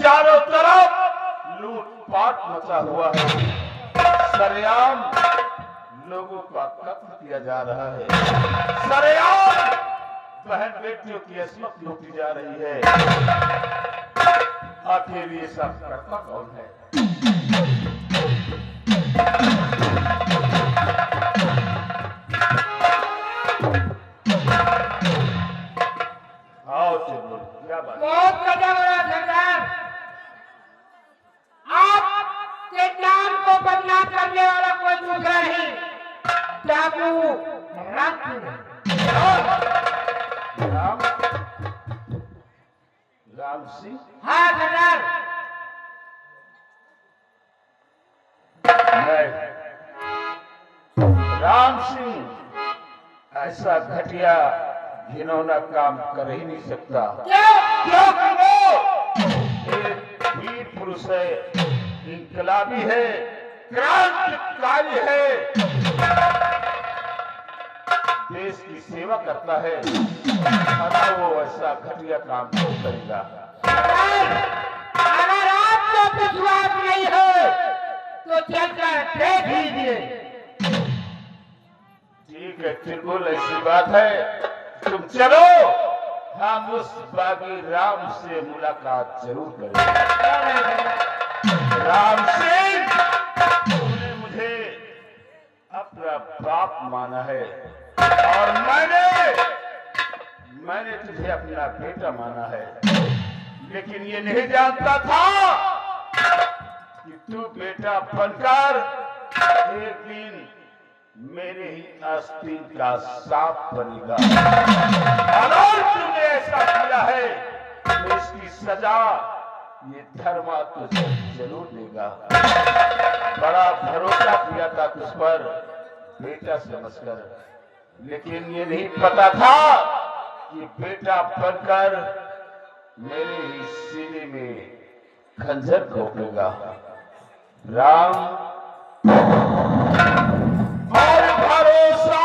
चारों तरफ लूटपाट मचा हुआ है। सरेआम लोगों का कत्ल किया जा रहा है। सरेआम बहन बेटियों की अस्मत लूटी जा रही है। आखिर ये सब करता कौन है? आओ चलो, क्या बात? बहुत गजब हो रहा सरदार। आपके नाम को बदनाम करने वाला कोई दूसरा नहीं, टापू राम राम सिंह। हाँ सरदार। राम सिंह ऐसा घटिया घिनौना काम कर ही नहीं सकता। क्यों वो एक वीर पुरुष है, इनकलाबी है, क्रांतिकारी है, देश की सेवा करता है। वो ऐसा घटिया काम क्यों करेगा? अगर आपको विश्वास नहीं है तो चलकर देख लीजिए। ठीक है, बिल्कुल ऐसी बात है। तुम चलो, हम उस बागी राम से मुलाकात जरूर करेंगे। राम सिंह, तुमने मुझे अपना बाप माना है और मैंने तुझे अपना बेटा माना है, लेकिन ये नहीं जानता था कि तू बेटा बनकर एक दिन मेरे ही आस्तीन का सांप बनेगा। अगर तुमने ऐसा किया है तो इसकी सजा ये धर्मा तुझे जरूर देगा। बड़ा भरोसा किया था तुझ पर बेटा समझकर, लेकिन ये नहीं पता था कि बेटा बनकर मेरे ही सीने में खंजर ठोकेगा। राम और भरोसा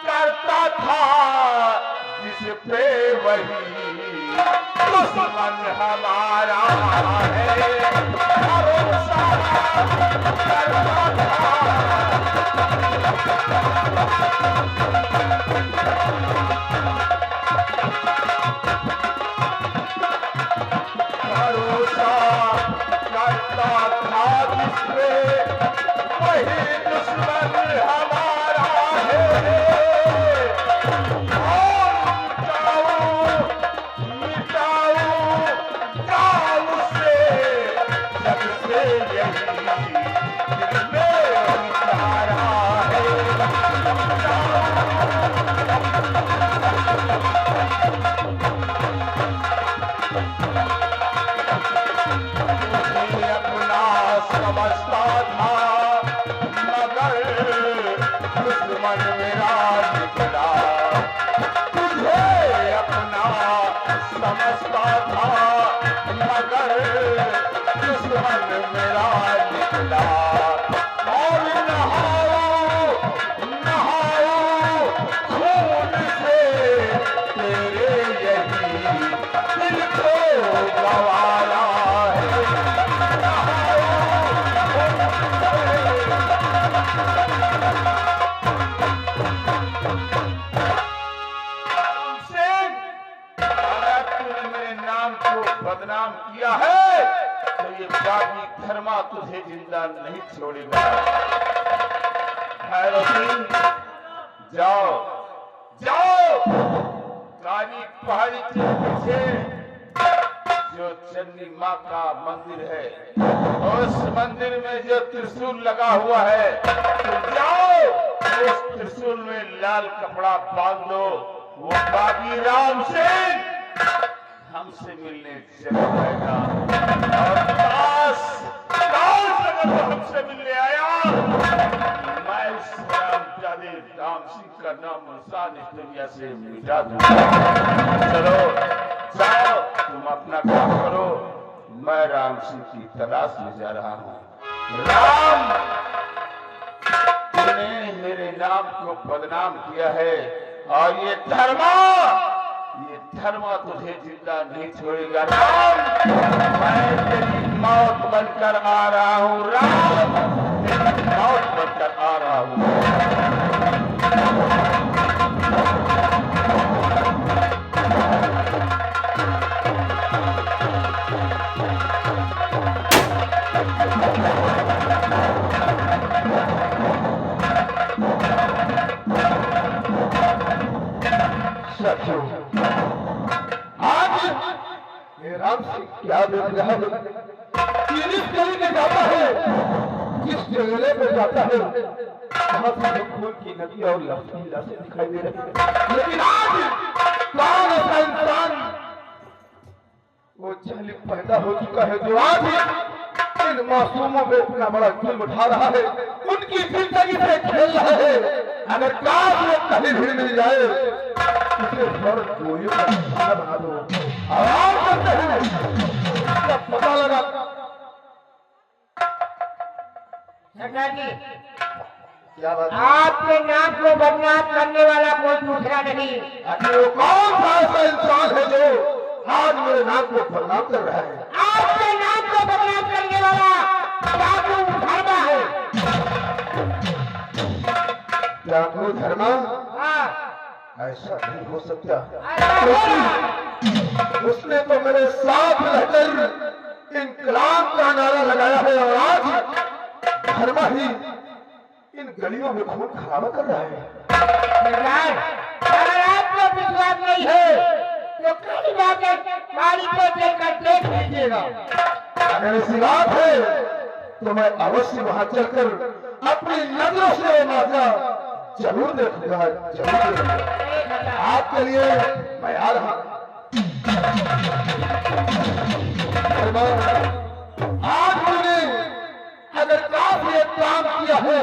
करता था जिस पे वही दुश्मन हमारा है। भरोसा करता था। भरोसा करता था जिसपे वही दुश्मन हमारा है। मिटाऊं गाँव से जब से यही दिल में उतारा है। अपना समझता था मगर दुश्मन मेरा निकला। तुझे अपना समझता था मगर दुश्मन मेरा निकला। और नहाओ खून से तेरे यही दिल को गवारा है। अगर तूने मेरे नाम को बदनाम किया है तो ये बागी धर्मा तुझे जिंदा नहीं छोड़ेगा। जाओ जाओ, काली पहाड़ी के पीछे जो चन्नी माँ का मंदिर है, उस मंदिर में जो त्रिशूल लगा हुआ है, तो जाओ उस त्रिशूल में लाल कपड़ा बांध लो। वो बागी राम सिंह हमसे मिलने जरूर आएगा। और काश अगर वो हमसे मिलने आया, मैं इस रामजादे राम सिंह का नाम इंसान इस दुनिया से मिटा दूंगा। चलो जाओ, तुम अपना काम करो, मैं राम सिंह की तलाश में जा रहा हूँ। राम, तूने मेरे नाम को बदनाम किया है और ये धर्मा तुझे जिंदा नहीं छोड़ेगा। राम, मैं तेरी मौत बनकर आ रहा हूँ। राम, तेरी मौत बनकर आ रहा हूँ। आज ये राम सिंह क्या देख रहा है कि जिस गली में जाता है, जिस जंगले में जाता है, वहां से खून की नदी और लहसुन लाशें दिखाई दे रही है। लेकिन आज कौन ऐसा इंसान वो जालिम पैदा हो चुका है जो आज इन मासूमों पे इतना बड़ा जुल्म उठा रहा है, उनकी जिंदगी से खेल रहा है। अगर काश वो कहीं भी मिल जाए, उसे फौरन गोलियों का निशाना बना दो। आराम करते हैं, जब पता लगा। सरदार जी, क्या बात? आपके नाम को बदनाम करने वाला कोई दूसरा नहीं। आखिर वो कौन सा ऐसा इंसान है जो आज मेरे नाम को बदनाम कर रहा है? आपके नाम को बदनाम करने वाला जादू धर्मा है। जादू धर्मा? हाँ, ऐसा नहीं हो सकता। ऐसा उसने तो मेरे साथ रहकर इंकलाब का नारा लगाया है और आज धर्मा ही इन गलियों में खून खराबा कर रहा है। सरदार, अगर आपको विश्वास नहीं है तो कहीं जाकर गाड़ी को देखकर देख लीजिएगा। अगर ऐसी बात है तो मैं अवश्य वहां चलकर अपनी नजरों से वो नाचा जरूर देखूंगा, जरूर देखूंगा। आपके लिए मैं आ रहा हूं। आज मैंने अगर काफी एक काम किया है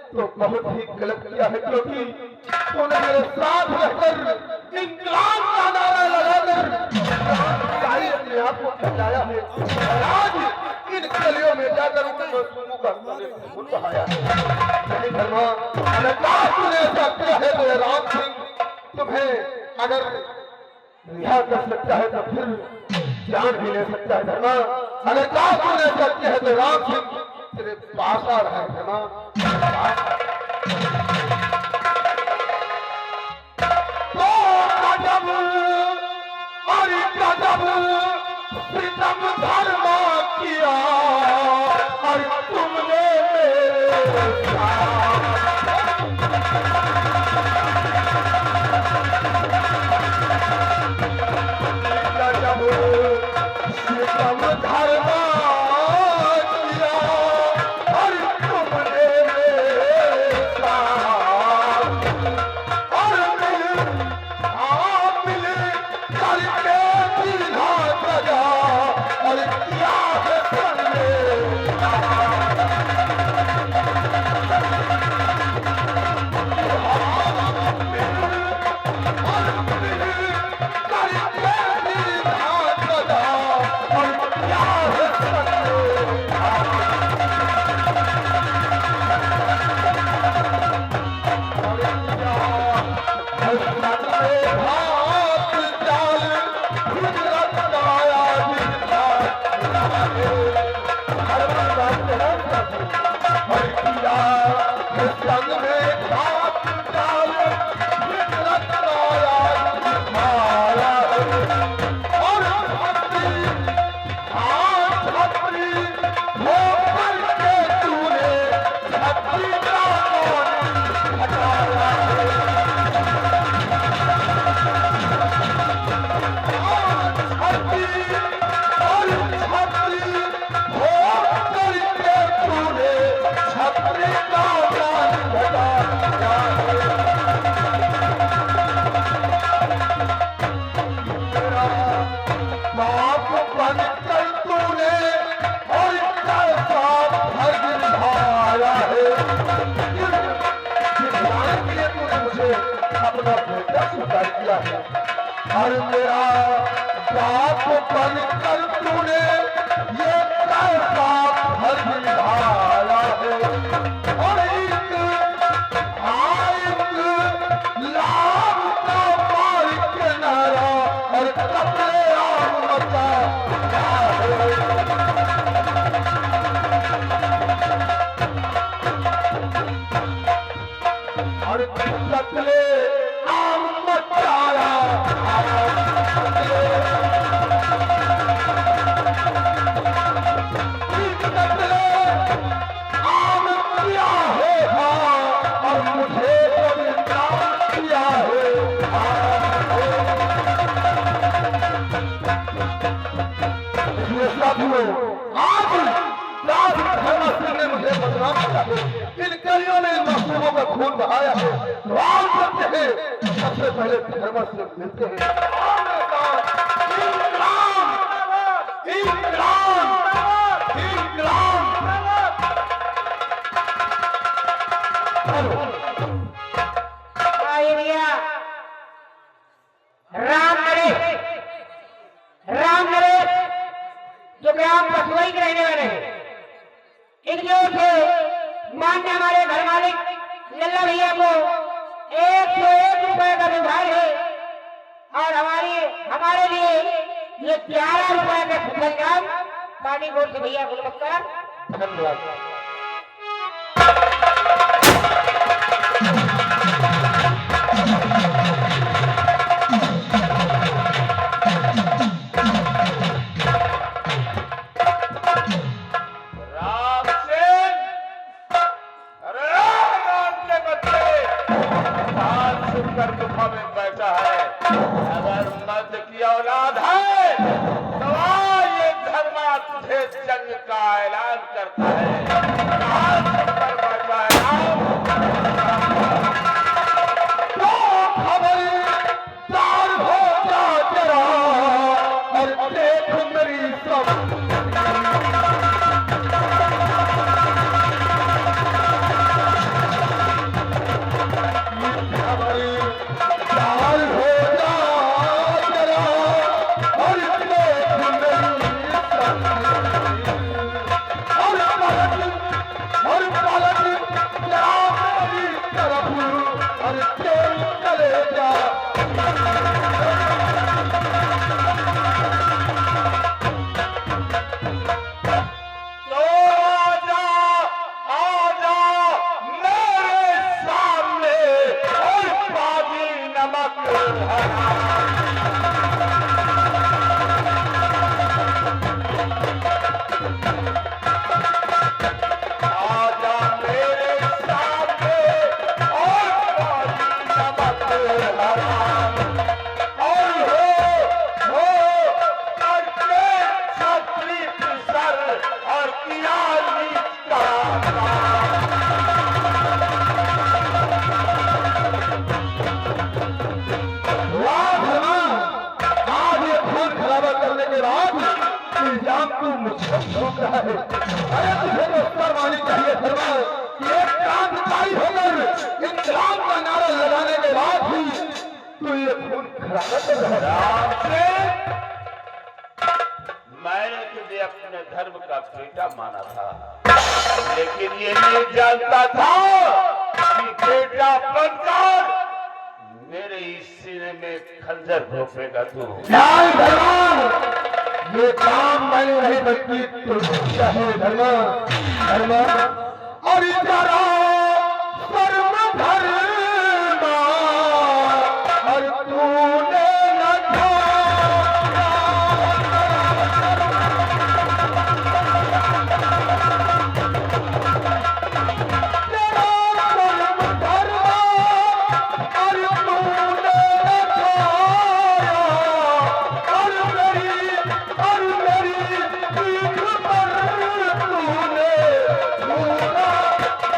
तो बहुत ही गलत किया है, क्योंकि तूने मेरे साथ रहकर इंकलाब का नारा लगाकर अपने आप को बचाया है और आज इन गलियों में जाकर उन मासूमों का खून बहाया है। नहीं धर्मा, अगर काश तूने ऐसा किया है तो राम सिंह तुम्हें अगर रिहा कर सकता है तो फिर जान भी ले सकता है। धर्मा, अगर काश तूने ऐसा किया है तो राम सिंह तेरे पास आ रहा है। धर्मा, तो गजब और गजब प्रीतम धर्मा किया और तुमने मेरे साथ गजब प्रीतम धर्मा किया और तुमने मेरे साथ और मिले करके दीधा सजा और क्या है तुमने और मेरा बाप बनकर तूने ये कैसा फर्ज निभाया है और एक और सतले आम मचाया आम किया है और मुझे किया है आज धर्मा सिंह ने मुझे बदनाम किया है, इन कलियों ने मासूमों का खून बहाया है। सवाल करते हैं, सबसे पहले धर्मा सिंह मिलते हैं। राम नरेश जो ग्राम पसुई के रहने वाले हैं, इनकी ओर से मान्य हमारे घर मालिक लल्ला भैया को 101 रुपए का विभाग है और हमारे लिए ये 11 रुपए का पुरस्कार पार्टी की ओर से भैया को नमस्कार धन्यवाद। गुफा में बैठा है, अगर मर्द की औलाद है तो ये धर्मा तुझे जंग का ऐलान करता है। खबरदार हो जा जरा और देख मेरी सब मैंने तुझे अपने धर्म का बेटा माना था, लेकिन ये नहीं जानता था कि बेटा बनकर मेरे इस सीने में खंजर घोंपेगा तू। ये काम मैंने नहीं बल्कि तुझे है धर्मा धर्मा और इधर सर्व धर्मा और तूने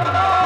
Oh,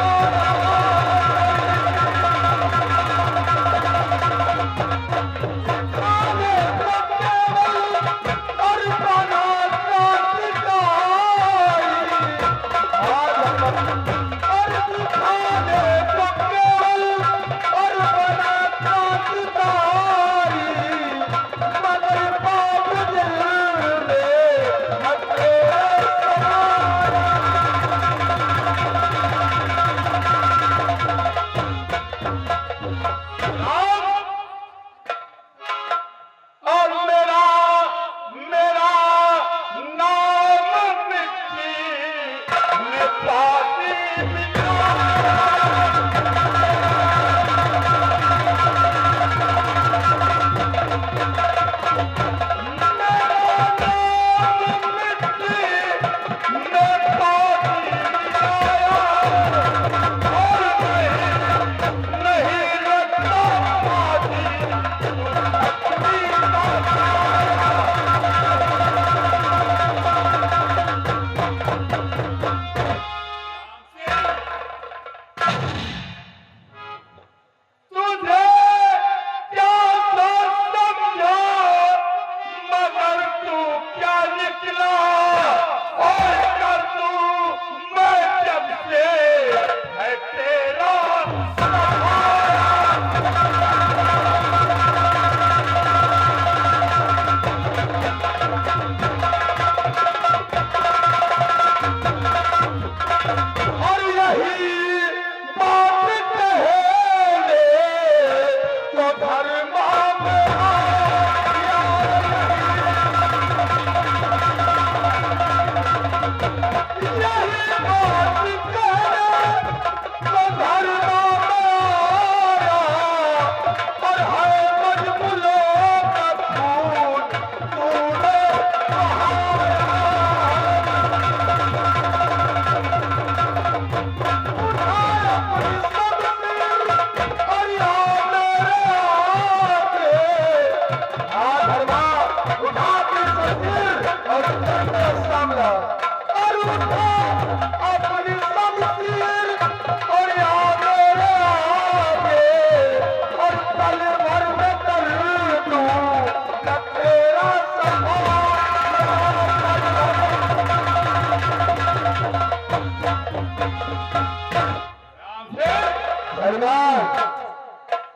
धर्मा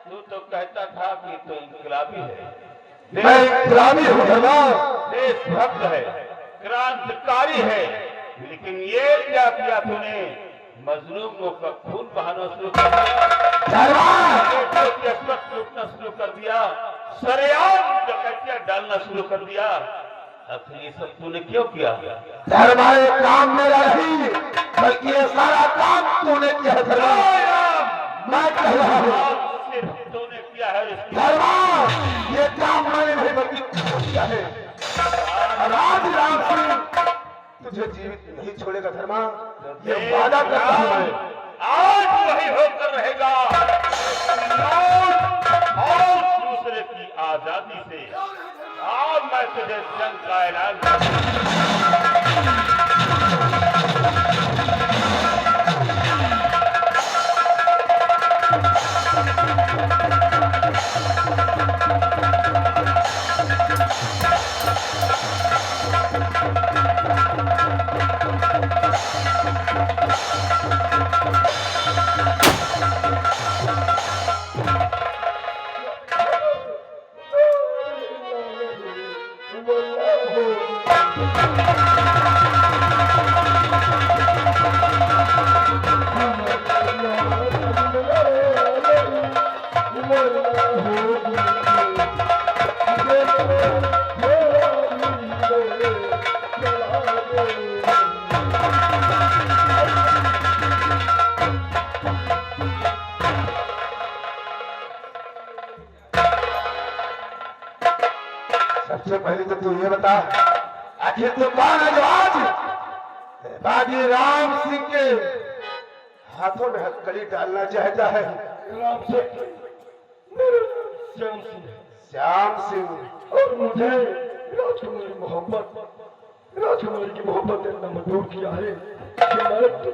तू तो कहता था कि तू इनकलाबी है, मैं इनकलाबी हूँ धर्मा, देशभक्त है, क्रांतिकारी है, लेकिन ये क्या किया तूने? मजलूमों का खून बहाना शुरू कर दिया, लूटना शुरू कर दिया, सरेआम डकैतियां डालना शुरू कर दिया। आखिर ये सब तूने क्यों किया? धर्मा ये काम मेरा नहीं, बल्कि ये सारा काम तूने किया है धर्मा। मैं कह रहा हूँ सिर्फ तूने किया है। धर्मा ये काम मैंने नहीं बल्कि तूने किया है। राज राम सिंह तुझे जीवित नहीं छोड़ेगा धर्मा, ये वादा करता हूँ मैं। आज वही होकर रहेगा और दूसरे की आजादी से। आज मैं तुझे जंग का ऐलान सबसे पहले तो तू ये बता, आखिर तू कौन है जो आज बाजी राम सिंह के हाथों में हथकड़ी डालना चाहता है? राम सिंह, मेरा नाम श्याम सिंह है श्याम सिंह, और मुझे राजकुमारी की मोहब्बत ने इतना मजबूर किया है कि मैं तुझे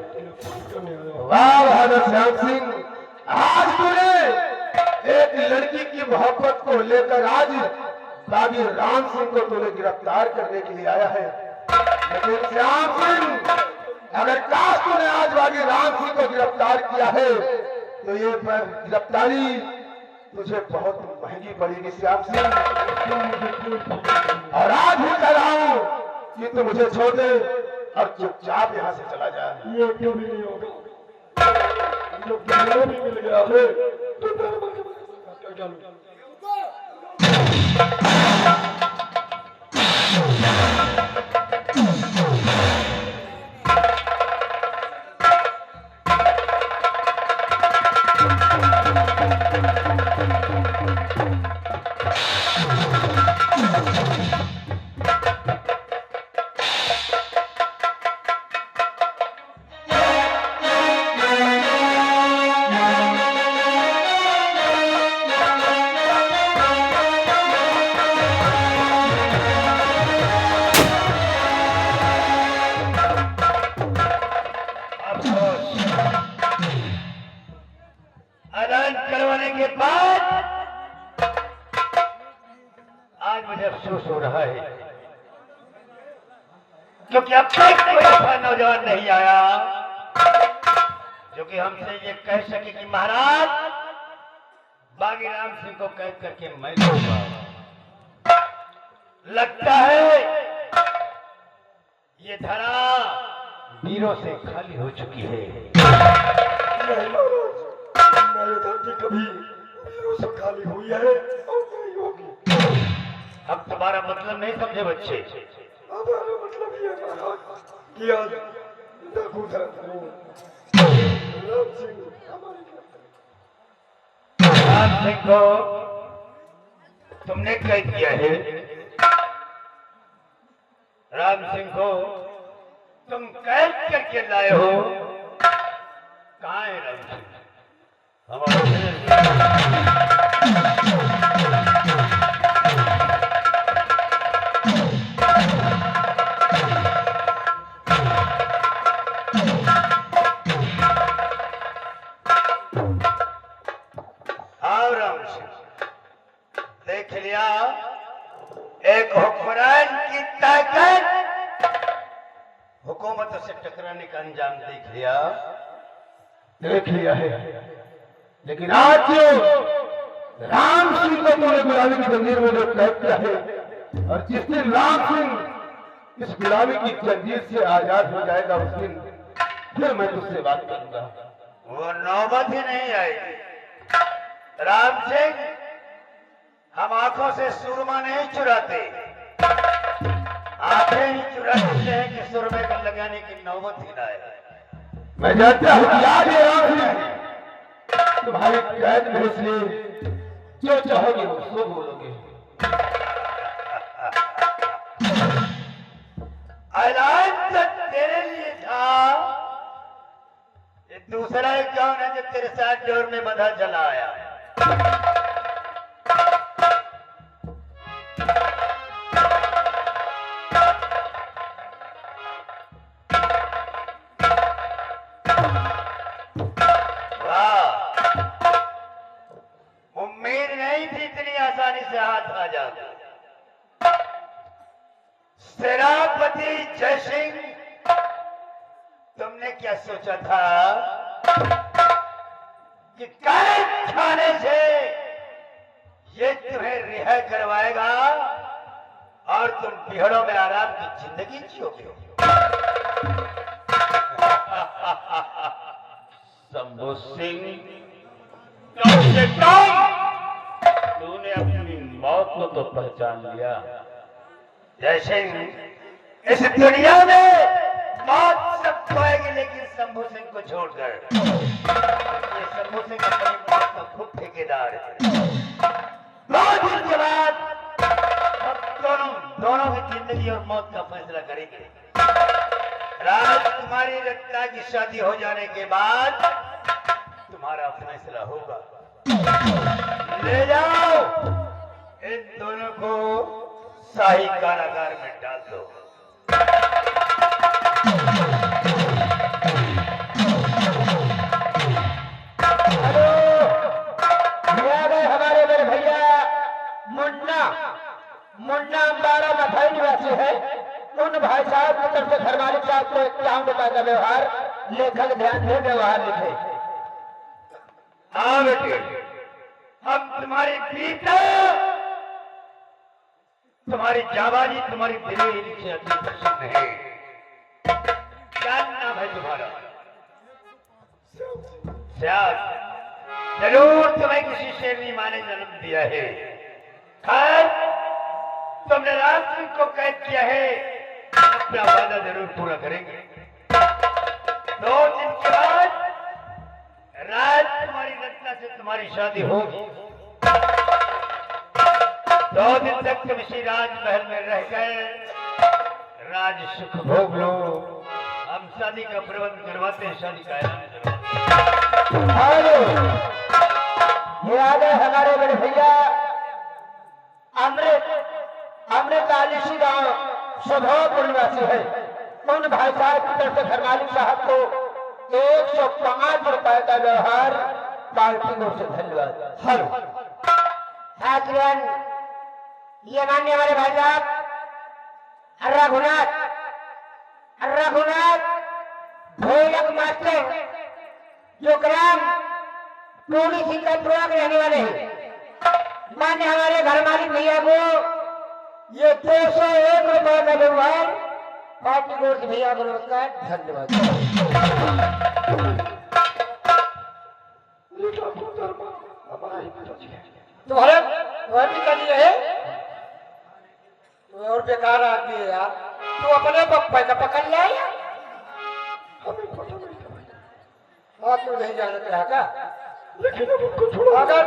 करने आया हूँ। वाह बहादुर श्याम सिंह, आज तूने एक लड़की की मोहब्बत को लेकर आज बागी राम सिंह को तूने गिरफ्तार करने के लिए आया है। लेकिन श्याम सिंह, अगर काश तूने आज बागी राम सिंह को गिरफ्तार किया है तो ये गिरफ्तारी तुझे बहुत महंगी पड़ेगी श्याम सिंह। और आज भी कह रहा हूँ कि तू मुझे छोड़ दे और चुपचाप यहाँ से चला जा। ये कभी नहीं होगा, जब दुनिया भी मिल गया है तो धर्म के बारे में डालो। ऐलान करवाने के बाद आज मुझे अफसोस हो रहा है, क्योंकि अब तक कोई ऐसा नौजवान नहीं आया जो कि हमसे ये कह सके कि महाराज बागी राम सिंह को कैद करके मैं लूंगा। लगता है ये धरा वीरों से खाली हो चुकी है। नहीं महाराज, मेरी धरती कभी वीरों से खाली हुई है और नहीं होगी। अब तुम्हारा मतलब नहीं समझे बच्चे। हमारा मतलब ये महाराज कि आज नखुधर राम सिंह हमारे राम सिंह को तुमने कैद किया है। राम सिंह को तुम कैद करके लाए हो। कहाँ है राम सिंह? आओ राम सिंह, देख लिया एक हुक्मरान की ताकत, हुकूमत से टकराने का अंजाम देख लिया। देख लिया है, लेकिन आज जो राम सिंह को तूने गुलामी की जंजीर में जो कैद किया है, और जिस दिन राम सिंह इस गुलामी की जंजीर से आजाद हो जाएगा, उस दिन फिर मैं तुझसे बात करूंगा। वो नौबत ही नहीं आएगी। राम सिंह, हम आंखों से सुरमा नहीं चुराते, आंखें ही चुराते हैं कि सुरमे को लगाने की नौबत ही ना आए। मैं जानता हूं कि आज ये राम सिंह तुम्हारे कैद में, इसलिए जो चाहोगे उसको बोलोगे। ऐलान तो तेरे लिए था, ये दूसरा एक कौन है जो तेरे साथ डोर में बंधा चला आया? उम्मीद नहीं थी इतनी आसानी से हाथ आ जाता। सेनापति जय सिंह, तुमने क्या सोचा था कि कैद खाने से ये तुम्हें रिहा करवाएगा और तुम पीहड़ों में आराम की जिंदगी जियोगे? शंभू सिंह, कम से कम तूने अपनी मौत को तो पहचान लिया। जय सिंह, इस दुनिया में मौत सब खोएगी, लेकिन शंभू सिंह को छोड़कर। ये शंभू सिंह अपनी मौत का खुद ठेकेदार है। बहुत दिन के बाद हम दोनों की जिंदगी और मौत का फैसला करेंगे। राजकुमारी रत्ना की शादी हो जाने के बाद तुम्हारा फैसला होगा। ले जाओ इन दोनों को शाही कारागार में डाल दो। हेलो, ये आ गए हमारे बड़े भैया मुन्ना अम्बाड़ा मथाई निवासी है। उन भाई साहब की तरफ से घर मालिक साहब को 51 रुपए का व्यवहार, लेखक ध्यान से व्यवहार लिखे। हाँ बेटे, हम तुम्हारी पीता, तुम्हारी जाबाजी, तुम्हारी दिलेरी से अति प्रसन्न है। क्या नाम है तुम्हारा? श्याम। जरूर तुम्हें किसी शेरनी माँ ने जन्म दिया है। खैर, तुमने राज सिंह को कैद किया है, अपना वादा जरूर पूरा करेंगे। 2 दिन के बाद राजकुमारी रत्ना से तुम्हारी शादी होगी। 2 दिन तक तुम इसी राजमहल में रहकर राज सुख भोग लो। हम शादी का प्रबंध करवाते हैं, शादी का ऐलान करवाते हैं। हेलो, ये आ गए हमारे बड़े भैया अमृत आलिशी गांव स्वभावपुर निवासी है। उन भाई साहब की तरफ से घर मालिक साहब को 105 रुपए का व्यवहार, पार्टी की ओर से धन्यवाद। हेलो हाजरन, ये माननीय हमारे भाई साहब रघुनाथ ढोलक मास्टर, जो ग्राम टोली सिंह का रहने वाले हैं। मान्य हमारे घर मालिक भैया को ये 201 रुपए का व्यवहार, पार्टी बोर्ड के भैया को नमस्कार, धन्यवाद। तुम्हारे पिताजी है और बेकार आदमी है यार। तू अपने पैसा पकड़ ले, हाँ तू नहीं जानता है क्या? लेकिन अब उनको छोड़ो। अगर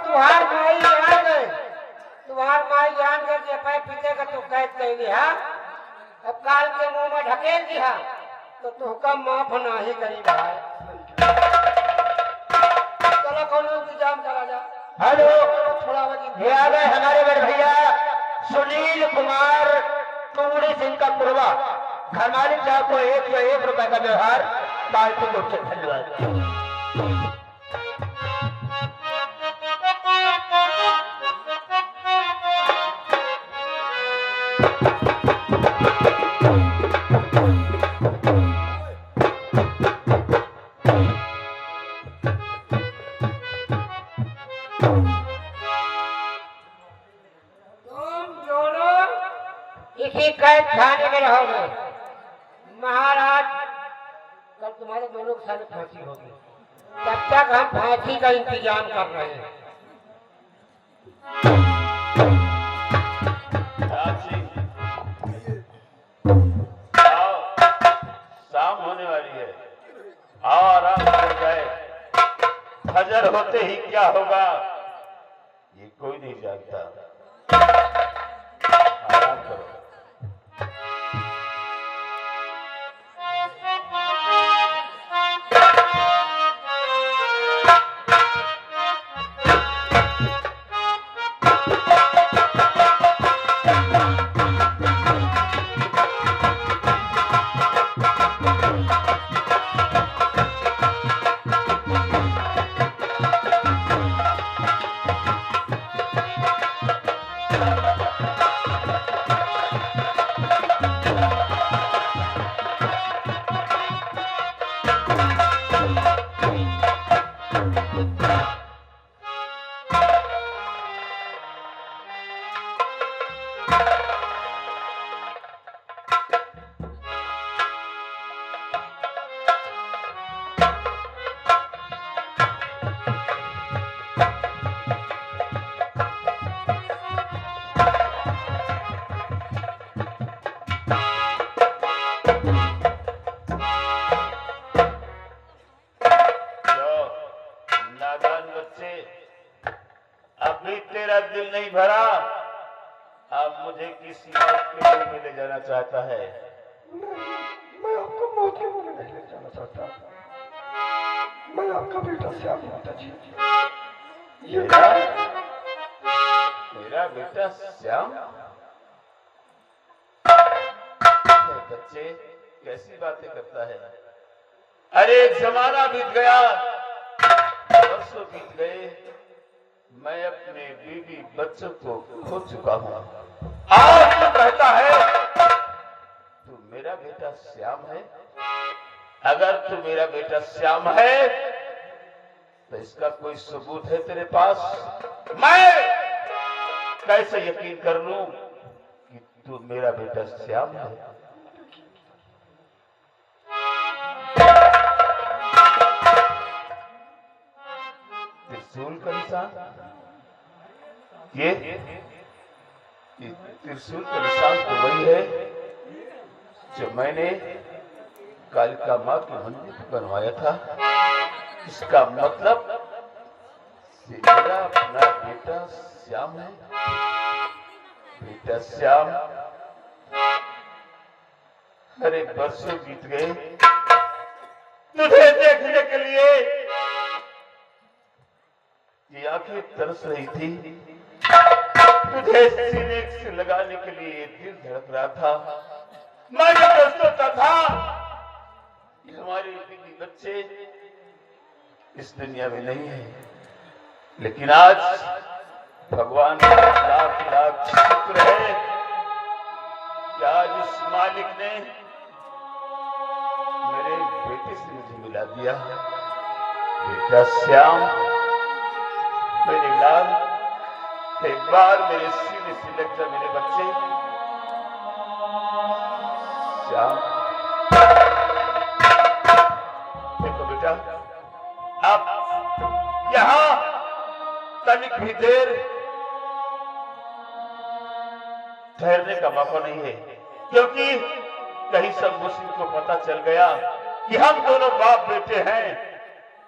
तुम्हार माई जान गए, तुम्हार माई जान गए कि पैर पीते का तू कैद कहेगी, हाँ अब काल के मुंह में ढकेल दिया तो तुमका माफ नहीं करी भाई। चलो कौन इंतजाम करा जा। हेलो, थोड़ा ये आ गए हमारे बड़े भैया सुनील कुमार टुंगड़ी सिंह का पुरवा। घर मालिक साहब को 101 रुपए का व्यवहार, पार्टी को धन्यवाद। कैद खाने में रहोगे। महाराज कल तुम्हारे दोनों के साथ फांसी होगी, तब तक हम फांसी का इंतजाम कर रहे हैं। शाम होने वाली है, आओ आराम हो जाए। फजर होते ही क्या होगा ये कोई नहीं जानता। आराम करो। दिल नहीं भरा, अब मुझे किसी और के मुंह में ले जाना चाहता है। मैं आपको मौत के मुंह में नहीं ले जाना चाहता। मैं आपका बेटा श्याम पिताजी। मेरा बेटा श्याम? बच्चे कैसी बातें करता है। अरे जमाना बीत गया, वर्षों बीत गए, मैं अपने बीवी बच्चों को खो चुका हूँ। आज तू कहता है तू मेरा बेटा श्याम है। अगर तू मेरा बेटा श्याम है तो इसका कोई सबूत है तेरे पास? मैं कैसे यकीन कर लूं कि तू मेरा बेटा श्याम है? त्रिशूल का निशान, ये त्रिशूल का निशान तो वही है जो मैंने कालिका माँ के मंदिर पर बनवाया था। इसका मतलब मेरा अपना बेटा श्याम है। बेटा श्याम, अरे बरसों बीत गए तुझे देखने के लिए, ये आंखें तरस रही थी, तुझे सीने से लगाने के लिए दिल धड़क रहा था। मैंने तो सोचा था कि हमारे बीवी बच्चे इस दुनिया में नहीं है, लेकिन आज भगवान का लाख लाख शुक्र है कि आज उस मालिक ने मेरे बेटे से मुझे मिला दिया। बेटा श्याम, मेरे लाल, एक बार मेरे सीने से लग जा मेरे बच्चे। श्याम, देखो बेटा, अब यहाँ तनिक भी देर ठहरने का मौका नहीं है, क्योंकि कहीं सब मुस्लिम को पता चल गया कि हम दोनों बाप बेटे हैं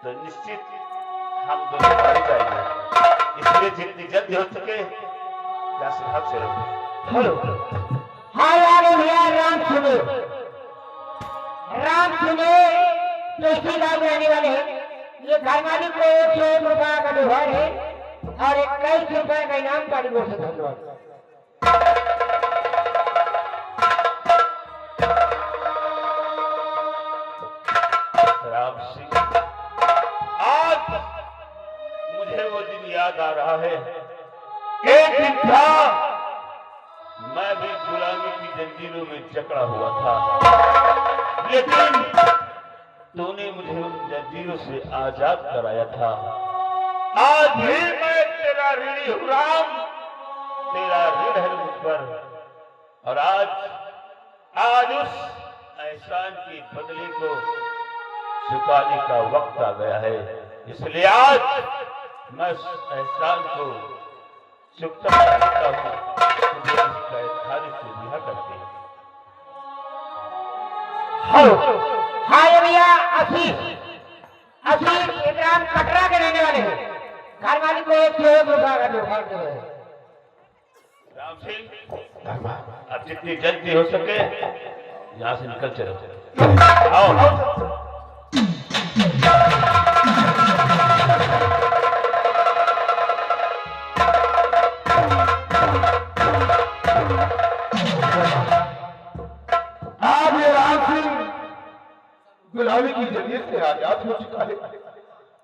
तो निश्चित हम दोनों मारे जाएंगे। इसलिए जितनी जल्दी हो सके यहाँ से भाग चलो। हेलो, हाँ यार भैया, राम सुनो, राम सुनो। तो इसी गाँव में रहने वाले हैं। ये घर मालिक को 100 रुपया का व्यवहार है और 21 रुपए का इनाम तारीख से धन्यवाद। राम सिंह, आज मुझे वो दिन याद आ रहा है। एक दिन था मैं भी गुलामी की जंजीरों में जकड़ा हुआ था, लेकिन तूने मुझे उन जंजीरों से आजाद कराया था। आज भी मैं तेरा ऋणी हूँ राम, तेरा ऋण है मुझ पर। और आज उस एहसान की बदले को चुकाने का वक्त आ गया है। इसलिए आज मैं उस एहसान को चुकता करता हूँ। मुझे इसका खाने से रिहा करते हैं। हाँ भैया, असीम इकराम कटरा के रहने वाले हैं। घर मालिक को एक राम सिंह, अब जितनी जल्दी हो सके यहाँ से निकल चलो। आओ। आज ये राम सिंह गुलामी की जमीन से आजाद हो चुका है।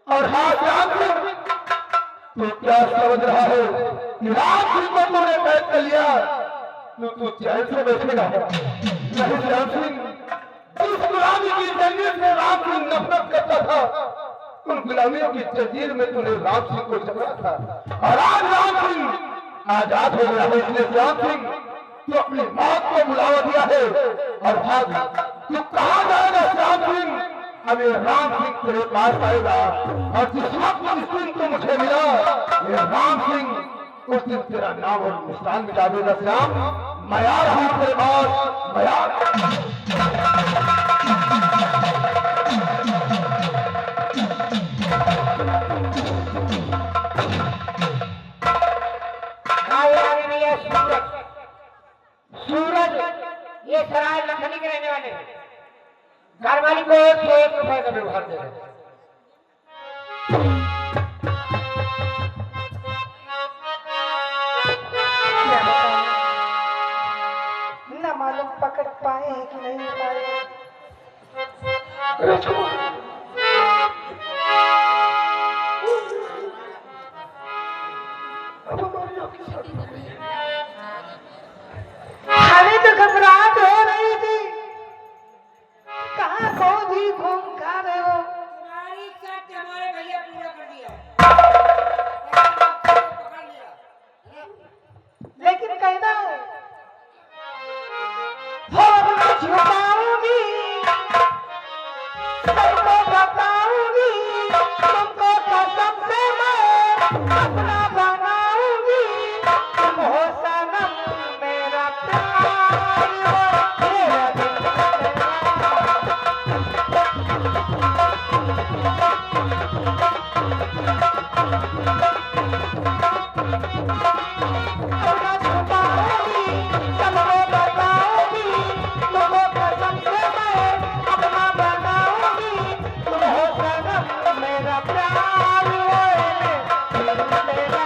और हाँ राम सिंह, तू क्या समझ रहा है कि राम सिंह को तूने कैद कर लिया तू चैन से बैठेगा? नहीं राम सिंह, उस गुलामी की जमीन से राम सिंह नफरत करता था। उन गुलामियों की जंजीर में तूने राम सिंह को जकड़ा था। और आज राम सिंह आजाद हो गया है। इसलिए राम सिंह, तू अपनी मौत को बुलावा दिया है और भाग। तू कहाँ जाएगा राम सिंह? अब ये राम सिंह तेरे पास आएगा और जिस वक्त जिस दिन तू मुझे मिला, ये राम सिंह उस दिन तेरा नाम और निशान मिटा देगा। श्याम, मैं आ रहा हूं तेरे पास, मैं आ रहा हूं। सूरज, ये सराय लखनी के रहने वाले हैं। घर मालिक को 101 रुपए का व्यवहार दे रहे। न मालूम पकड़ पाए हैं कि नहीं पाए। अब हमारी आपकी शादी हो गई है। हमें तो घबराहट हो रही थी। कहाँ खो दी, घूम खा रहे हो? तुम्हारी शर्त हमारे भैया पूरा कर दिया। पकड़ लिया। लेकिन कहना है हो मैं छुपाऊंगी, सबको बताऊंगी, तुमको कसम से मैं अपना बनाऊंगी। तुम हो सनम मेरा प्यार, मेरा दिल अपना छुपाऊंगी, सबको बताऊंगी, तुमको कसम से मैं अपना बनाऊंगी। तुम हो सनम मेरा प्यार, मेरा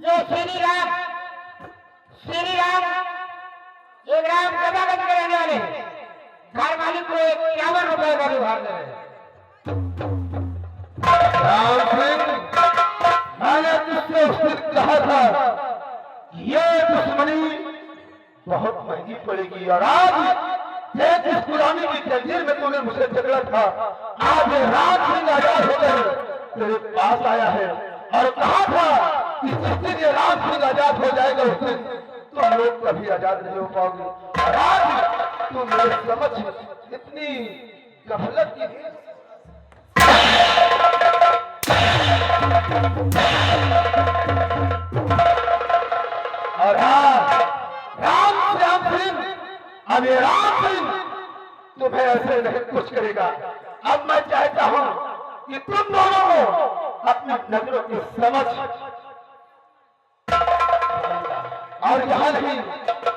ये श्री राम ये ग्राम कदागंज के रहने वाले हैं। घर मालिक को 51 रुपए का विभाग दे रहे हैं। राम सिंह, मैंने तुझसे उस दिन कहा था कि ये दुश्मनी बहुत महंगी पड़ेगी, और आज ये जिस गुलामी की जंजीर में तूने मुझसे झगड़ा था, आज ये राम सिंह आजाद होकर तेरे पास आया है और कहा था कि जिस दिन ये राम सिंह आजाद हो जाएगा उस दिन तुम लोग कभी आजाद नहीं हो पाओगे। और आज तुम मेरे समझ इतनी गफलत की और हाँ, राम सिंह, अब ये राम सिंह तुम्हें ऐसे नहीं कुछ करेगा। अब मैं चाहता हूं कि तुम दोनों को अपनी नजरों की समझ और यहाँ नहीं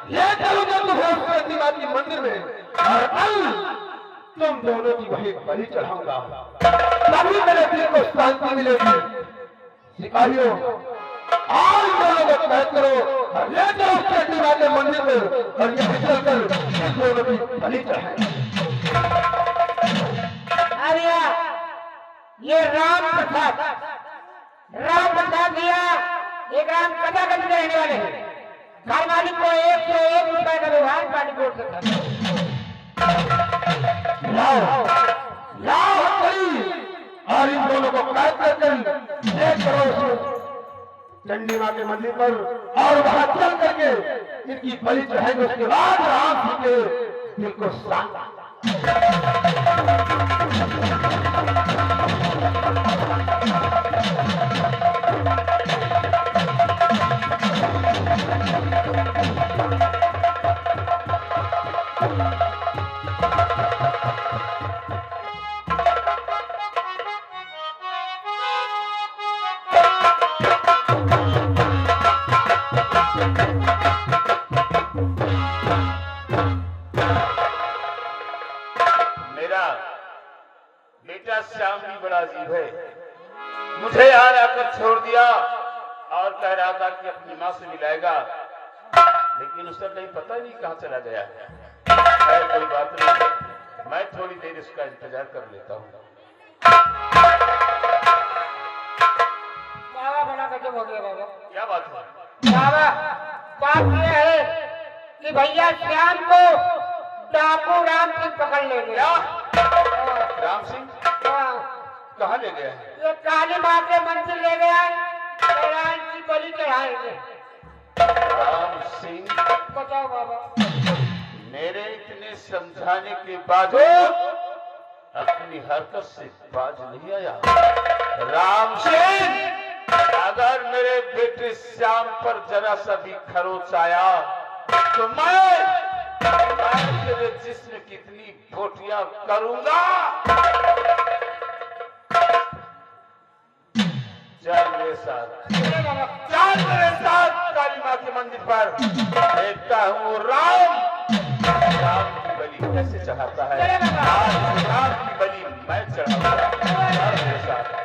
ले चलूंगा तुम्हें उस प्रतिमाती मंदिर में, और कल तुम दोनों की वही बलि चढ़ाऊंगा, तभी मेरे दिल को शांति मिलेगी। सिपाहियों, आज दोनों को कैद करो और ले जाओ उस प्रतिमाती मंदिर में, और यहीं चलकर इन दोनों की बलि चढ़ाएं। अरे ये राम प्रसाद भैया ये ग्राम कदागंज के रहने वाले हैं। घर मालिक को 101 रुपए का व्यवहार पार्टी कोर्ट से करना। लाओ और इन दोनों को कैद कर ले करो चंडी मां के मंदिर पर, और वहां चल करके इनकी बलि चढ़ाएंगे। उसके बाद राम जी के दिल को शांत बेटा श्याम भी बड़ा अजीब है। मुझे यहाँ आकर छोड़ दिया और कह रहा था कि अपनी माँ से मिलाएगा, लेकिन उसका कहीं पता ही नहीं कहाँ चला गया। खैर कोई बात नहीं, मैं थोड़ी देर इसका इंतजार कर लेता हूँ। बाबा बड़ा गजब हो गया बाबा। क्या बात है बाबा? बात यह है कि भैया श्याम को डाकू राम सिंह पकड़ ले गया। राम सिंह कहाँ ले गया है? ये काली माँ के मंदिर ले गया है, राम की बलि चढ़ाएंगे। राम सिंह, बताओ बाबा। मेरे इतने समझाने के बावजूद अपनी हरकत से बाज नहीं आया। राम सिंह, अगर मेरे बेटे श्याम पर जरा सा भी खरोच आया तो मैं तेरे जिस्म कितनी बोटियां करूंगा। चल मेरे साथ, चल मेरे साथ काली माँ के मंदिर पर। देखता हूँ राम की बलि कैसे चढ़ाता है। आज राम की बलि मैं चढ़ाऊंगा। चल मेरे साथ।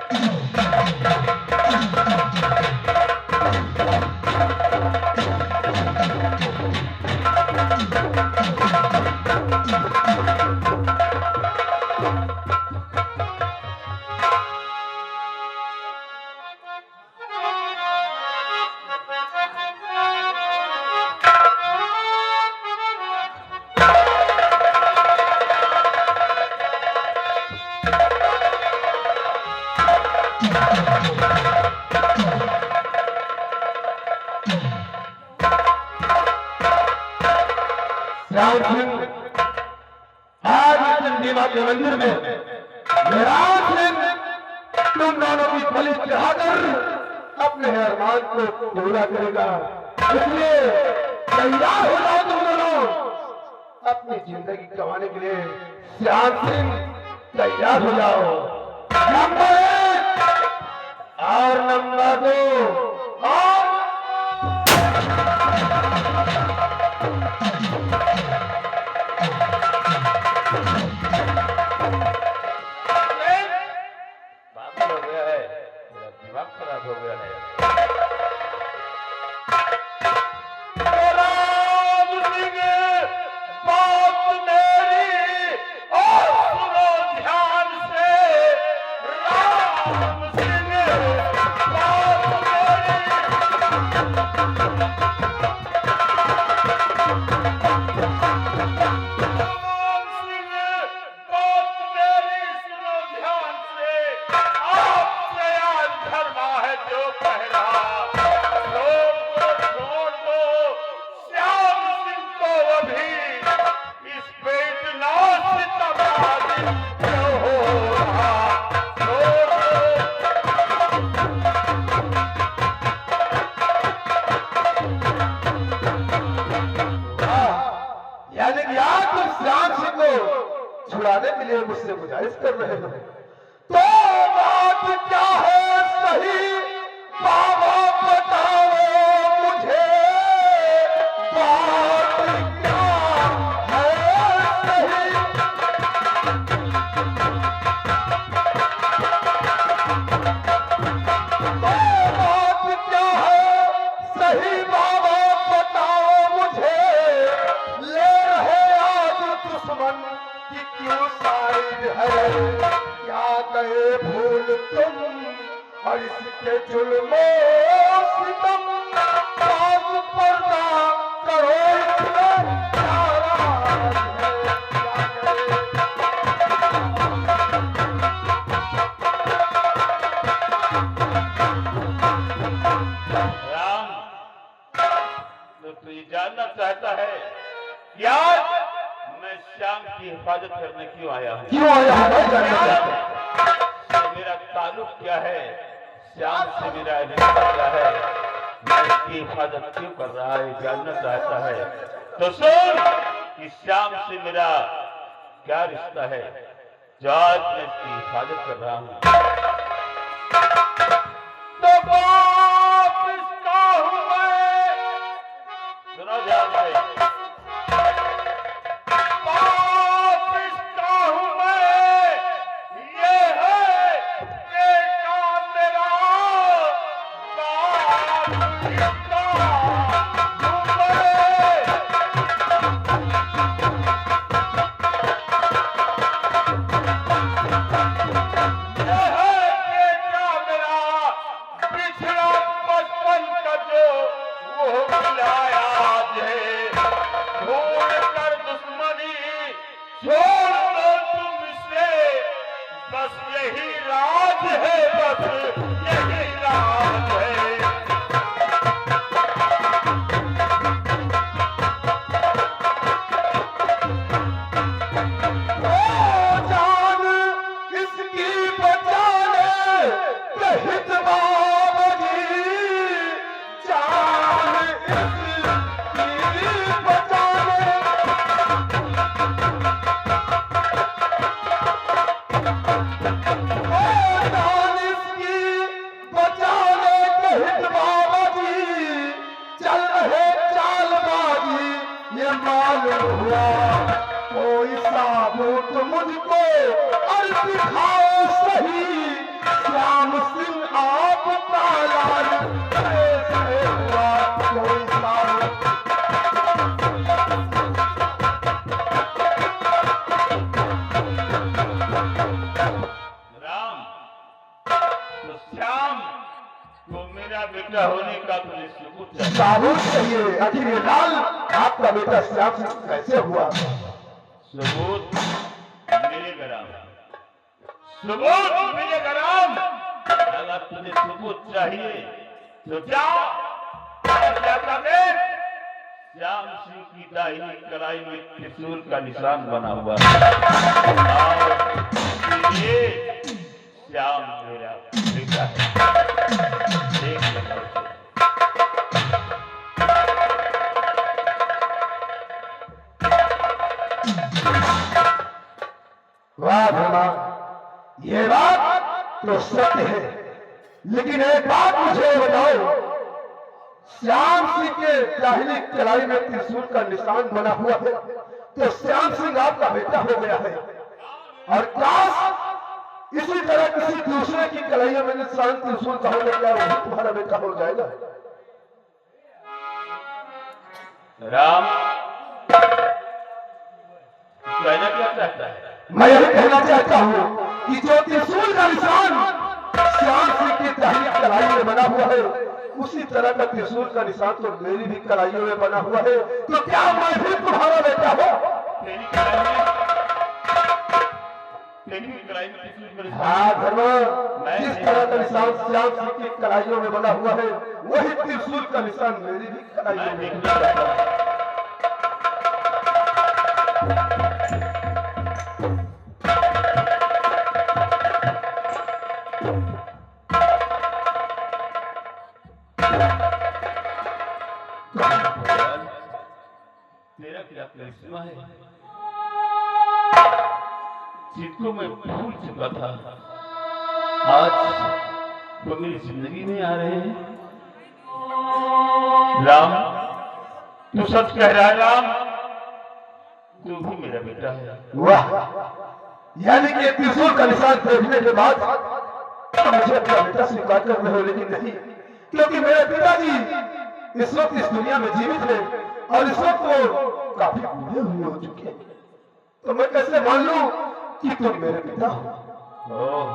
राम सिंह, आज चंडी मां के मंदिर में राम सिंह तुम दोनों की बलि चढ़ाकर अपने अरमान को पूरा करेगा। इसलिए तैयार हो जाओ तुम दोनों अपनी जिंदगी गंवाने के लिए। श्याम सिंह तैयार हो जाओ। नंबर 1 और नंबर 2 और यानी कि आप तुम श्याम सिंह को छुड़ाने के लिए मुझसे गुजारिश कर रहे हो, तो बात क्या है सही बाबा बताओ मुझे, बात क्या है सही। सही बाबा बताओ मुझे, ले रहे आज दुश्मन की क्यों साइड है, क्या कहे भूल तुम और इसके जुल्मों सितम, पास पर्दा करो इसमें क्या राज है, क्या कहे। राम, तो ये जानना चाहता है कि आज मैं श्याम की हिफाजत करने क्यों आया हूँ? क्यों आया है भाई जानना चाहते हैं? से मेरा ताल्लुक क्या है, श्याम से मेरा रिश्ता क्या है, मैं इसकी हिफाजत क्यों कर रहा है जानना चाहता है। तो सुन कि श्याम से मेरा क्या रिश्ता है जो आज मैं इसकी हिफाजत कर रहा हूँ। तो बाप इसका हूँ मैं, सुनो ध्यान से, बाप इसका हूँ मैं, ये है बेटा मेरा, बाप इसका हूँ मैं। ये है बेटा मेरा, पिछड़ा बचपन का जो वो मिलाया आज है, छोड़ कर दुश्मनी छोड़ दो तुम इसे, बस यही राज है, बस यही राज है। जान इसकी बचाने कहित बाबा जी, जान इसकी बचाने। जान इसकी बचाने कहित बाबा जी, चल रहे चालबाजी ये मालूम हुआ, कोई साबुत मुझको और दिखाओ सही, श्याम सिंह आप तालाल कैसे हुआ, कोई साबुत। राम, तो श्याम को मेरा बेटा होने का तुझे सबूत चाहिए। साबुत चाहिए, आखिर ये लाल आपका बेटा श्याम सिंह कैसे हुआ। सबूत मिलेगा राम, सबूत मिलेगा राम। अगर तुझे सबूत चाहिए तो जा और जाकर देख, श्याम सिंह की दाहिनी कलाई में त्रिशूल का निशान बना हुआ है, और इसलिए श्याम मेरा बेटा है। देख लेना उसे। वाह भगवान, ये बात तो सत्य है, लेकिन एक बात मुझे बताओ, श्याम सिंह के दाहिनी कलाई में त्रिशूल का निशान बना हुआ है, तो श्याम सिंह आपका बेटा हो गया है, और काश इसी तरह किसी दूसरे की कलाइयों में निशान त्रिशूल का हो गया, वही तुम्हारा बेटा हो जाएगा। राम, कहना क्या चाहता है? मैं यही कहना चाहता हूँ कि जो त्रिशूल का निशान श्याम सिंह की दाहिनी कलाई में बना हुआ है, उसी तरह का त्रिशूल का निशान तो मेरी भी कलाइयों में बना हुआ है, तो क्या मैं भी तुम्हारा बेटा हो? तेरी कलाई में त्रिशूल का निशान? हाँ धर्म, जिस तरह का निशान श्याम सिंह की कलाइयों में बना हुआ है, वही त्रिशूल का निशान मेरी भी कलाइयों मैं में। देखना चाहता हूँ। तेरा क्या करिश्मा है, जिनको मैं भूल चुका था, आज वो मेरी जिंदगी में आ रहे हैं। राम, तू सच कह रहा है राम, तू भी मेरा बेटा है। वाह, यानी कि त्रिशूल का निशान देखने के बाद तो मुझे अपना बेटा स्वीकार कर रहे हो, लेकिन नहीं, क्योंकि मेरे पिताजी इस वक्त इस दुनिया में जीवित है और इस वक्त वो काफी बूढ़े हुए हो चुके हैं, तो मैं कैसे मान लूं कि तुम मेरे पिता हो। ओह,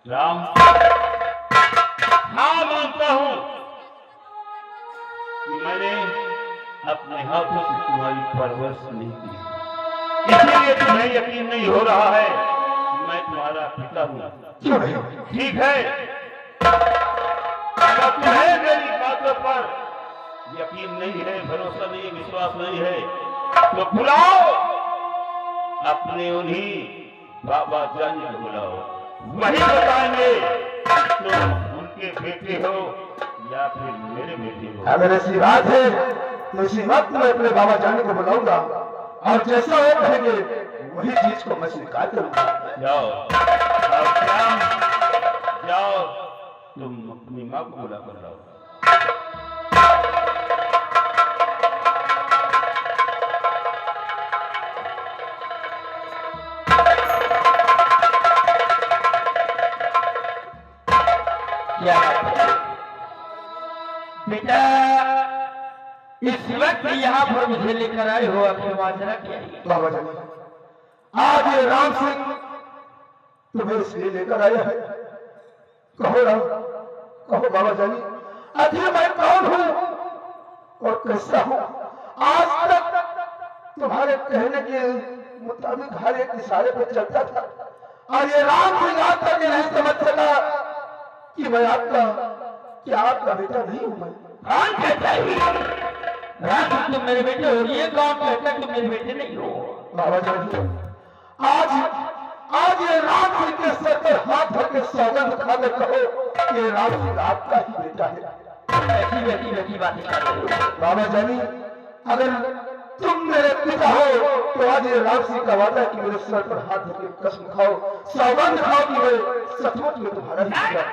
राम, हाँ मानता हूं कि मैंने अपने हाथों से तुम्हारी परवरिश नहीं की, इसीलिए तुम्हें यकीन नहीं हो रहा है कि मैं तुम्हारा पिता हूं। क्यों नहीं? ठीक है, अगर तुम्हें मेरी बातों पर यकीन नहीं है, भरोसा नहीं है, विश्वास नहीं है, तो बुलाओ अपने उन्हीं बाबा जानी को बुलाओ, वही बताएंगे तुम उनके बेटे हो या फिर मेरे बेटे हो। अगर ऐसी बात है तो इसी वक्त मैं अपने बाबा जाने को बुलाऊंगा और जैसा वो कहेंगे वही चीज को मैं स्वीकार करूंगा। जाओ, अब श्याम, जाओ तुम अपनी माँ को बुला कर लाओ। क्या बेटा, इस वक्त यहाँ पर मुझे लेकर आए हो, आपके माजरा क्या है? बाबा जानी, आज ये राम सिंह तुम्हें इसलिए लेकर आया है। कहो राम, कहो बाबा जानी, आखिर मैं कौन हूँ और कैसा हूँ? आज तक तुम्हारे कहने के मुताबिक हर एक इशारे पर चलता था और ये राम सिंह आज तक ये नहीं समझ सका कि मैं आपका, क्या आपका बेटा नहीं हूँ। मैं कौन कहता है राम तुम मेरे बेटे हो? ये कौन कहता है तुम मेरे बेटे नहीं हो? बाबा जानी, आज ये राम सिंह के सर पर हाथ धर के सौगंध खाकर कहो ये राम सिंह आपका ही बेटा है। ऐसी वैसी वैसी बातें कर रहे हो बाबा जानी, अगर तुम मेरे पिता हो तो आज ये राम सिंह का वादा है कि मेरे सर पर हाथ धर के कसम खाओ, सौगंध खाओ कि मैं सचमुच में तुम्हारा ही बेटा।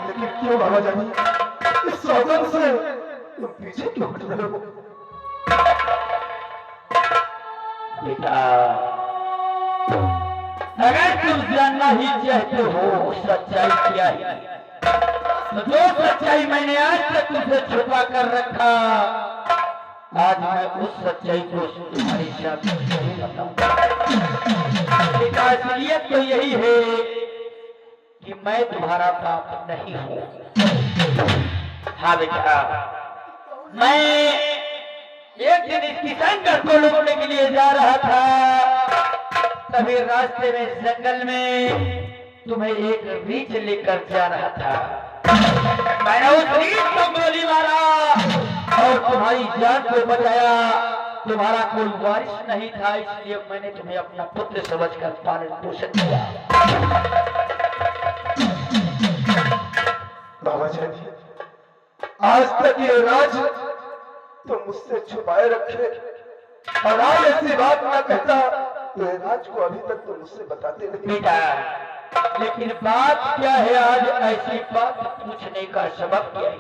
लेकिन क्यों बाबा जानी, इस सौगंध से तुम पीछे क्यों हट रहे हो? बेटा, अगर तुम जानना ही चाहते हो सच्चाई क्या है, तो जो सच्चाई मैंने आज तक तुझसे छुपा कर रखा, आज मैं उस सच्चाई को तुम्हारे सामने बताऊंगा। बेटा, असलियत तो यही है कि मैं तुम्हारा बाप नहीं हूँ। हाँ बेटा, मैं एक दिन इस किशनगढ़ को लूटने के लिए जा रहा था, तभी रास्ते में जंगल में तुम्हें एक रीछ लेकर जा रहा था। मैंने उस रीछ को गोली मारा और तुम्हारी जान को बचाया। तुम्हारा कोई वारिस नहीं था, इसलिए मैंने तुम्हें अपना पुत्र समझकर पालन पोषण किया। बाबा जानी, आज तक ये राज तो मुझसे छुपाए रखे और आज ऐसी बात ना कहता तो ये राज को अभी तक तो मुझसे बताते नहीं। बेटा, लेकिन बात क्या है आज ऐसी बात पूछने का सबब क्या है?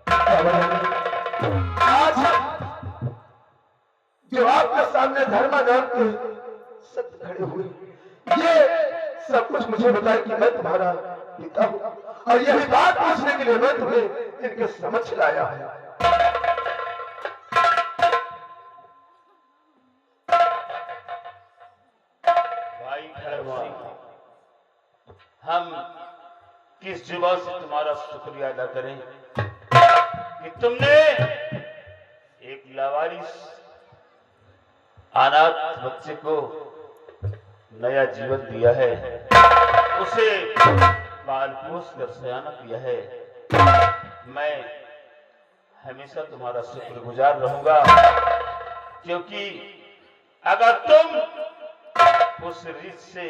बाबा जानी, आज जो आपके सामने धर्मा नाम के सत्य खड़े हुए, ये सब कुछ मुझे बताए कि मैं तुम्हारा पिता हूँ और यही बात पूछने के लिए मैं तुम्हें इनके समक्ष लाया है। भाई धर्मा, हम किस जुबान से तुम्हारा शुक्रिया अदा करें कि तुमने एक लावारिस अनाथ बच्चे को नया जीवन दिया है, उसे पाल पोस कर सयाना किया है। मैं हमेशा तुम्हारा शुक्रगुजार रहूंगा, क्योंकि अगर तुम उस रीछ से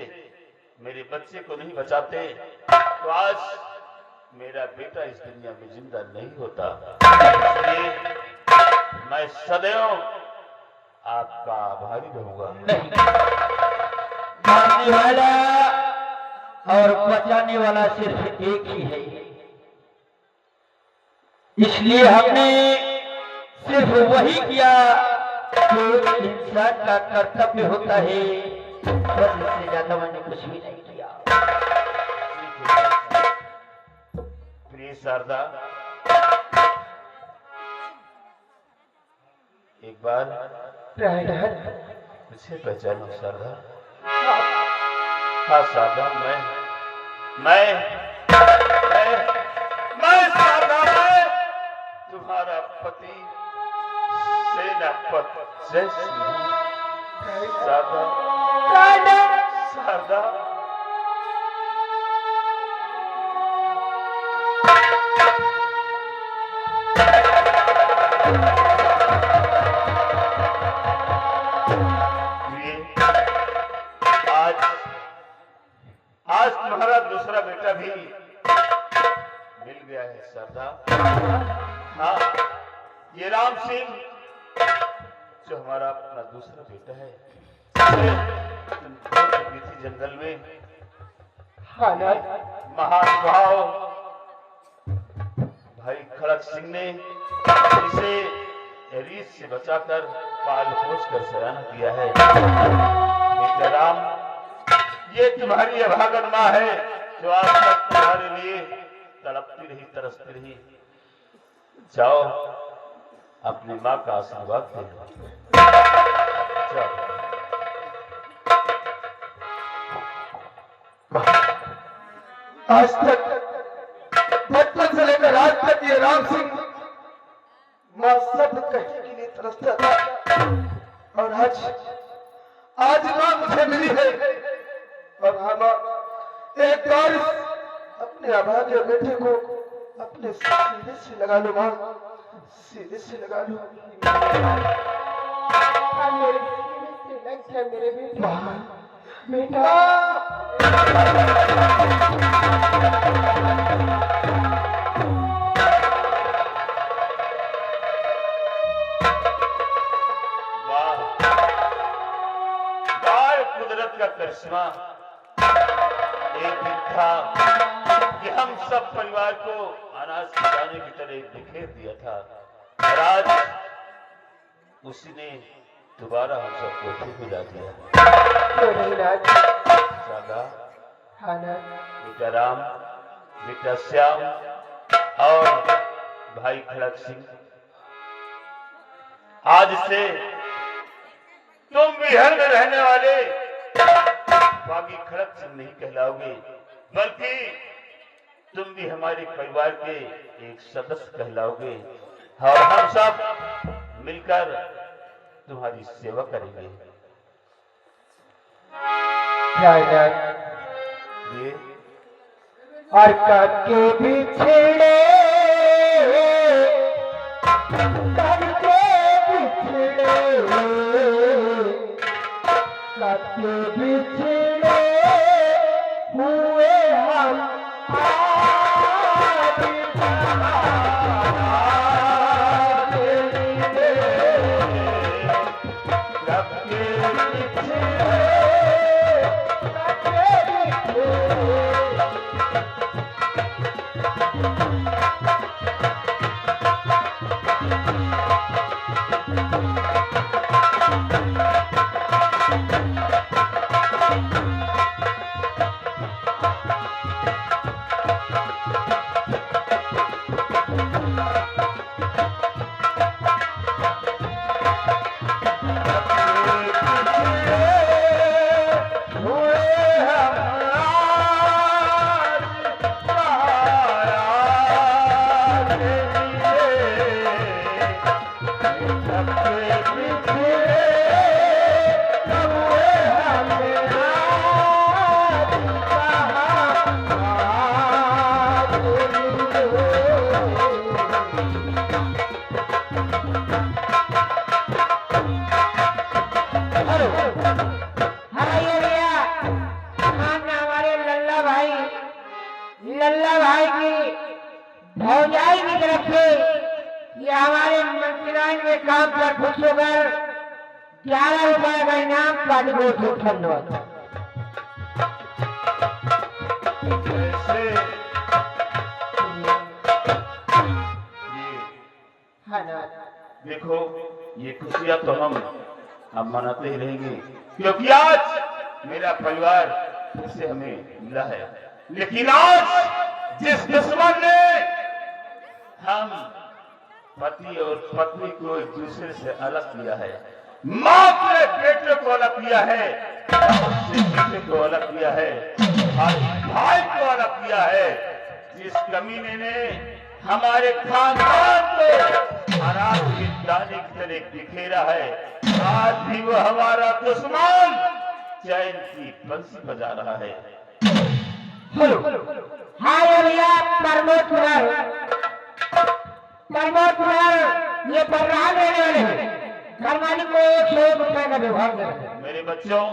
मेरे बच्चे को नहीं बचाते तो आज मेरा बेटा इस दुनिया में जिंदा नहीं होता। इसलिए मैं सदैव आपका आभारी रहूंगा। नहीं, मारने वाला और बचाने वाला सिर्फ एक ही है, इसलिए हमने सिर्फ वही किया जो इंसान का कर्तव्य होता है, बस इससे ज्यादा मैंने कुछ भी नहीं किया। प्रिय शारदा, एक बार मुझे पहचानो शारदा। हाँ शारदा, मैं शारदा, मैं तुम्हारा पति सेनापति जय सिंह हूं। शारदा, शारदा, आज तुम्हारा दूसरा बेटा भी मिल गया है शारदा। हाँ, ये राम सिंह जो हमारा अपना दूसरा बेटा है, तुम थी जंगल में महानुभाव भाई खड़क सिंह ने इसे रीत से बचाकर पाल पोस कर सयाना किया है। बेटा राम, ये तुम्हारी अभागन माँ है जो आज तक तुम्हारे लिए तड़पती रही, तरसती रही। जाओ अपनी माँ का आशीर्वाद दे लो। जाओ। आज तक बचपन से लेकर आज तक ये राम सिंह माँ सब कहने के लिए तरसता था, और आज माँ मुझे मिली है, और हाँ माँ, एक बार अपने अभागे बेटे को अपने सीने से लगा लो माँ, सीने से लगा लो। मेरे सीने से लग जाए मेरे बेटे। बेटा कुदरत का करिश्मा। एक दिन था कि हम सब परिवार को अनाज खिलाने की तरह बिखेर दिया था, और आज उसी ने दोबारा हम सबको फिर मिला दिया। बेटा राम, बेटा श्याम और भाई खड़क सिंह, आज से तुम बिहार में रहने वाले बागी खड़क सिंह नहीं कहलाओगे, बल्कि तुम भी हमारे परिवार के एक सदस्य कहलाओगे, और हम सब मिलकर तुम्हारी सेवा करेंगे। ये और करके बिछड़े करके बिछड़े हुए हम के काम पर खुश होकर 11 रुपए का इनाम पार्टी को धन्यवाद। ऐसे देखो, ये खुशियां तो हम मनाते ही रहेंगे, क्योंकि आज मेरा परिवार फिर से हमें मिला है। लेकिन आज जिस दुश्मन ने हम पति और पत्नी को एक दूसरे से अलग किया है, माँ के बेटे को अलग किया है, बेटे को अलग किया है, भाई को अलग किया है, जिस कमीने ने हमारे खानदान को अनाज के दाने की तरह बिखेरा है, आज भी वो हमारा दुश्मन चैन की बंसी बजा रहा है। हाय भैया प्रमोद कुमार ये बर्राह देने वाले हैं, घर मालिक को 100 रुपए का व्यवहार करें। मेरे बच्चों,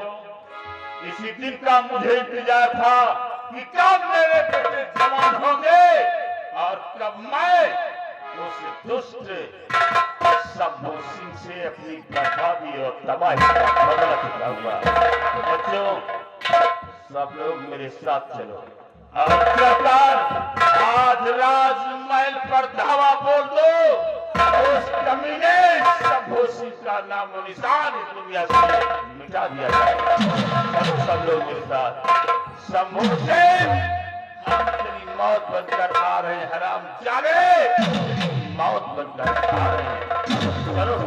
इसी दिन का मुझे इंतजार था कि कब मेरे बेटे जवान होंगे और कब मैं उस दुष्ट शंभू सिंह से अपनी बर्बादी और तबाही का बदला चुका हुआ। बच्चों, सब लोग मेरे साथ चलो और सरकार आज राजमहल पर धावा बोल दो, उस कमीने शंभू सिंह का नाम और निशान इस दुनिया से मिटा दिया जाए। सब लोग मेरे साथ, शंभू सिंह, हम तेरी मौत बनकर आ रहे हैं, हराम जाने मौत बनकर आ रहे हैं। चलो।